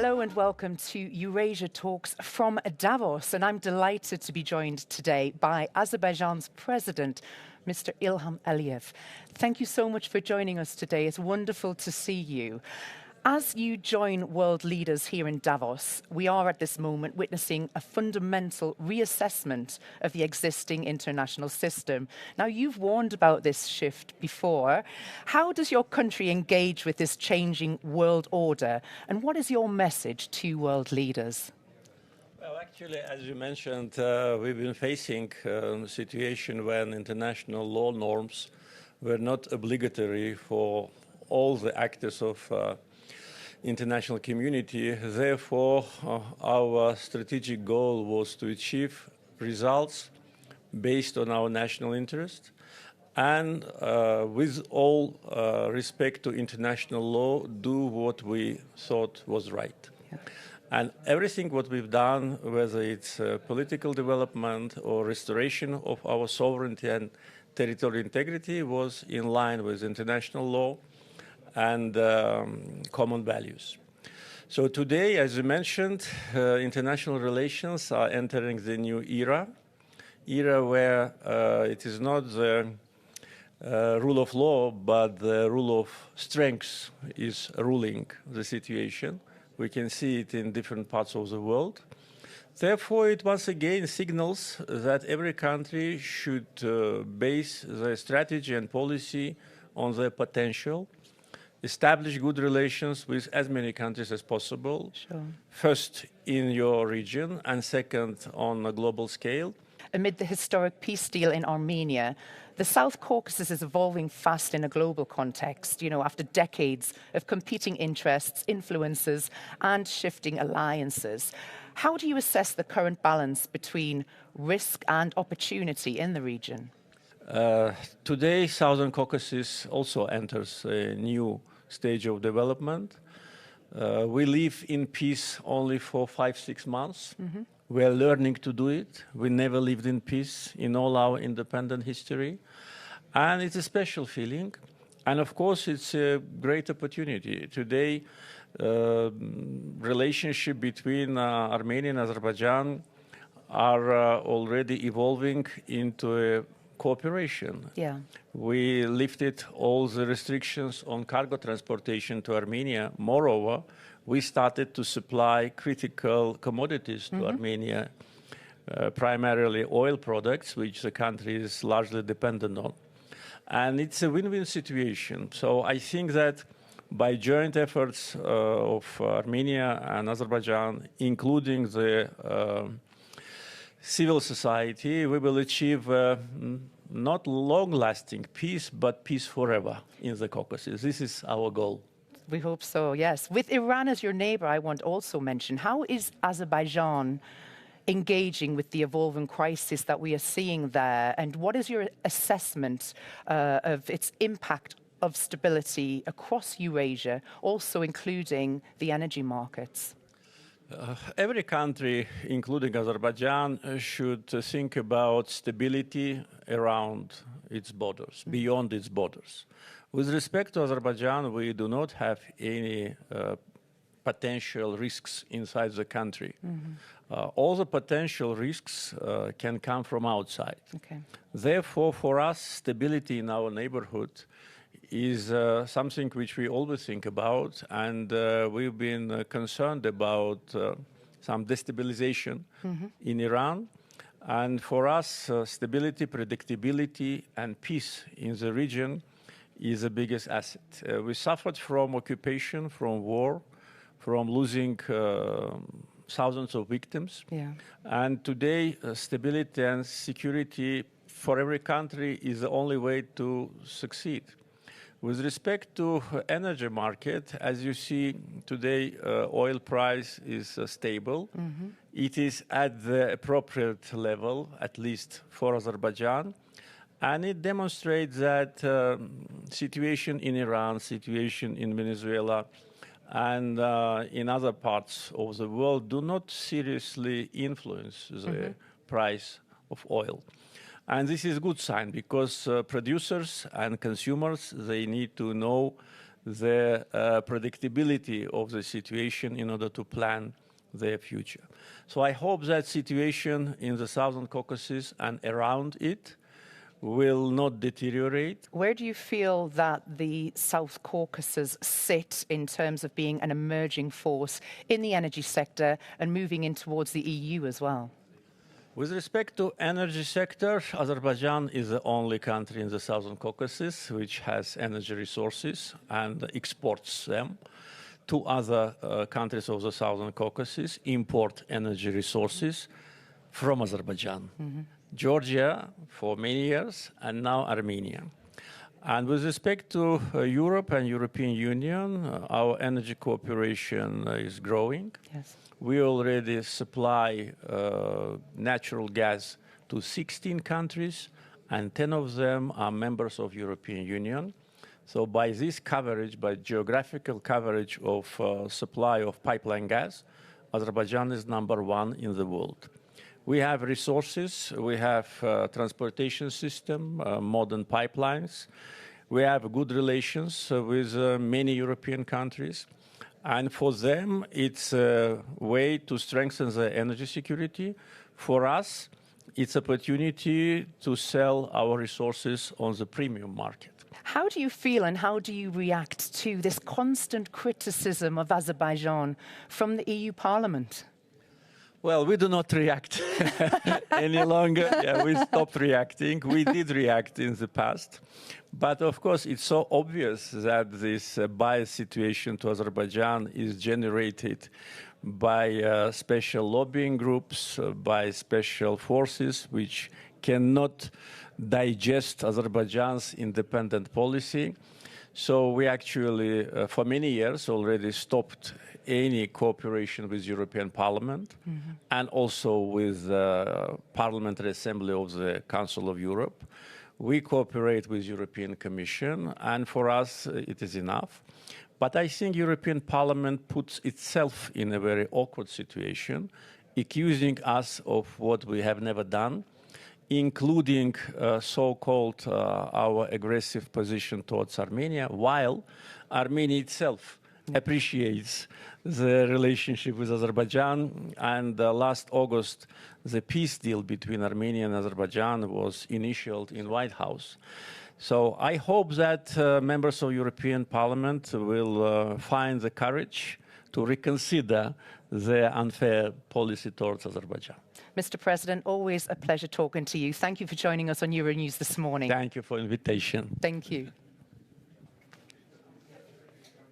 Hello and welcome to Eurasia Talks from Davos, and I'm delighted to be joined today by Azerbaijan's president, Mr. Ilham Alijev. Thank you so much for joining us today. It's wonderful to see you. As you join world leaders here in Davos, we are at this moment witnessing a fundamental reassessment of the existing international system. Now, you've warned about this shift before. How does your country engage with this changing world order? And what is your message to world leaders? Well, actually, as you mentioned, we've been facing a situation when international law norms were not obligatory for all the actors of international community. Therefore, our strategic goal was to achieve results based on our national interest and with all respect to international law, do what we thought was right. Yeah. And everything what we've done, whether it's political development or restoration of our sovereignty and territorial integrity, was in line with international law and common values. So today, as you mentioned, international relations are entering the new era where it is not the rule of law, but the rule of strength is ruling the situation. We can see it in different parts of the world. Therefore, it once again signals that every country should base their strategy and policy on their potential, establish good relations with as many countries as possible, sure. First in your region and second on a global scale. Amid the historic peace deal in Armenia, the South Caucasus is evolving fast in a global context, after decades of competing interests, influences, and shifting alliances. How do you assess the current balance between risk and opportunity in the region? Today, Southern Caucasus also enters a new stage of development. We live in peace only for 5-6 months. Mm-hmm. We are learning to do it. We never lived in peace in all our independent history. And it's a special feeling. And of course, it's a great opportunity. Today, relationship between Armenia and Azerbaijan are already evolving into a cooperation. Yeah. We lifted all the restrictions on cargo transportation to Armenia. Moreover, we started to supply critical commodities to Armenia, primarily oil products, which the country is largely dependent on. And it's a win-win situation. So I think that by joint efforts of Armenia and Azerbaijan, including the civil society, we will achieve not long-lasting peace, but peace forever in the Caucasus. This is our goal. We hope so, yes. With Iran as your neighbor, I want to also mention, how is Azerbaijan engaging with the evolving crisis that we are seeing there? And what is your assessment of its impact of stability across Eurasia, also including the energy markets? Every country, including Azerbaijan, should think about stability around its borders, beyond its borders. With respect to Azerbaijan, we do not have any potential risks inside the country. All the potential risks can come from outside. Okay. Therefore, for us, stability in our neighborhood is something which we always think about, and we've been concerned about some destabilization in Iran. And for us, stability, predictability, and peace in the region is the biggest asset. We suffered from occupation, from war, from losing thousands of victims. Yeah. And today, stability and security for every country is the only way to succeed. With respect to energy market, as you see today, oil price is stable. It is at the appropriate level, at least for Azerbaijan. And it demonstrates that situation in Iran, situation in Venezuela, and in other parts of the world do not seriously influence the price of oil. And this is a good sign because producers and consumers, they need to know the predictability of the situation in order to plan their future. So I hope that situation in the Southern Caucasus and around it will not deteriorate. Where do you feel that the South Caucasus sit in terms of being an emerging force in the energy sector and moving in towards the EU as well? With respect to energy sector, Azerbaijan is the only country in the Southern Caucasus which has energy resources and exports them. Two other countries of the Southern Caucasus import energy resources from Azerbaijan. Georgia for many years, and now Armenia. And with respect to Europe and European Union, our energy cooperation is growing. Yes. We already supply natural gas to 16 countries, and 10 of them are members of European Union. So by this coverage, by geographical coverage of supply of pipeline gas, Azerbaijan is #1 in the world. We have resources, we have transportation system, modern pipelines. We have good relations with many European countries. And for them, it's a way to strengthen the energy security. For us, it's opportunity to sell our resources on the premium market. How do you feel and how do you react to this constant criticism of Azerbaijan from the EU Parliament? Well, we do not react any longer. Yeah, we stopped reacting. We did react in the past. But of course, it's so obvious that this bias situation to Azerbaijan is generated by special lobbying groups, by special forces which cannot digest Azerbaijan's independent policy. So we actually, for many years, already stopped any cooperation with European Parliament and also with the Parliamentary Assembly of the Council of Europe. We cooperate with European Commission, and for us, it is enough. But I think European Parliament puts itself in a very awkward situation, accusing us of what we have never done, including so-called our aggressive position towards Armenia, while Armenia itself appreciates the relationship with Azerbaijan. And last August, the peace deal between Armenia and Azerbaijan was initialed in White House. So I hope that members of European Parliament will find the courage to reconsider their unfair policy towards Azerbaijan. Mr. President, always a pleasure talking to you. Thank you for joining us on Euronews this morning. Thank you for the invitation. Thank you.